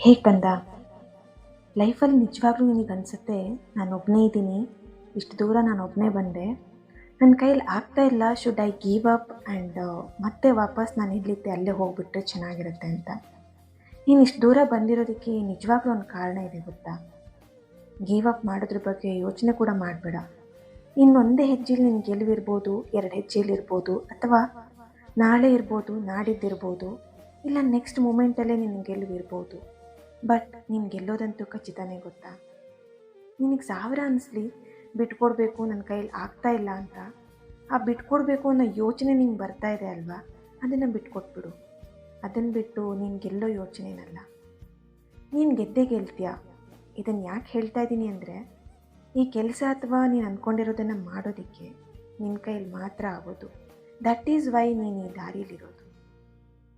ಹೇ ಕಂದ, ಲೈಫಲ್ಲಿ ನಿಜವಾಗ್ಲೂ ನಿನಗನ್ಸುತ್ತೆ ನಾನೊಬ್ಬನೇ ಇದ್ದೀನಿ, ಇಷ್ಟು ದೂರ ನಾನೊಬ್ಬನೇ ಬಂದೆ, ನನ್ನ ಕೈಯಲ್ಲಿ ಆಗ್ತಾ ಇಲ್ಲ, should I give up and ಮತ್ತೆ ವಾಪಸ್ ನಾನು ಎಲ್ಲಿದ್ದೆ ಅಲ್ಲೇ ಹೋಗ್ಬಿಟ್ರೆ ಚೆನ್ನಾಗಿರುತ್ತೆ ಅಂತ. ನೀನು ಇಷ್ಟು ದೂರ ಬಂದಿರೋದಕ್ಕೆ ನಿಜವಾಗ್ಲೂ ಒಂದು ಕಾರಣ ಇದೆ ಗೊತ್ತಾ? ಗೀವ್ ಅಪ್ ಮಾಡೋದ್ರ ಬಗ್ಗೆ ಯೋಚನೆ ಕೂಡ ಮಾಡಬೇಡ. ಇನ್ನೊಂದೇ ಹೆಜ್ಜೆಲಿ ನಿನ್ನ ಗೆಲುವಿರ್ಬೋದು, 2 ಹೆಜ್ಜೆಲಿರ್ಬೋದು, ಅಥವಾ ನಾಳೆ ಇರ್ಬೋದು, ನಾಡಿದ್ದಿರ್ಬೋದು, ಇಲ್ಲ ನೆಕ್ಸ್ಟ್ ಮೂಮೆಂಟಲ್ಲೇ ನಿನ್ನ ಗೆಲುವಿರ್ಬೋದು. ಬಟ್ ನೀನು ಗೆಲ್ಲೋದಂತೂ ಖಚಿತನೇ ಗೊತ್ತಾ? ನಿನಗೆ 1000 ಅನಿಸ್ಲಿ ಬಿಟ್ಕೊಡ್ಬೇಕು, ನನ್ನ ಕೈಯಲ್ಲಿ ಆಗ್ತಾ ಇಲ್ಲ ಅಂತ. ಆ ಬಿಟ್ಕೊಡ್ಬೇಕು ಅನ್ನೋ ಯೋಚನೆ ನಿಂಗೆ ಬರ್ತಾ ಇದೆ ಅಲ್ವಾ, ಅದನ್ನು ಬಿಟ್ಕೊಟ್ಬಿಡು. ಅದನ್ನು ಬಿಟ್ಟು ನೀನು ಗೆಲ್ಲೋ ಯೋಚನೆನಲ್ಲ. ನೀನು ಗೆದ್ದೇ ಗೆಲ್ತೀಯ. ಇದನ್ನು ಯಾಕೆ ಹೇಳ್ತಾ ಇದ್ದೀನಿ ಅಂದರೆ, ಈ ಕೆಲಸ ಅಥವಾ ನೀನು ಅಂದ್ಕೊಂಡಿರೋದನ್ನು ಮಾಡೋದಕ್ಕೆ ನಿನ್ನ ಕೈಯಲ್ಲಿ ಮಾತ್ರ ಆಗೋದು. ದಟ್ ಈಸ್ ವೈ ನೀನು ಈ ದಾರಿಯಲ್ಲಿರೋದು.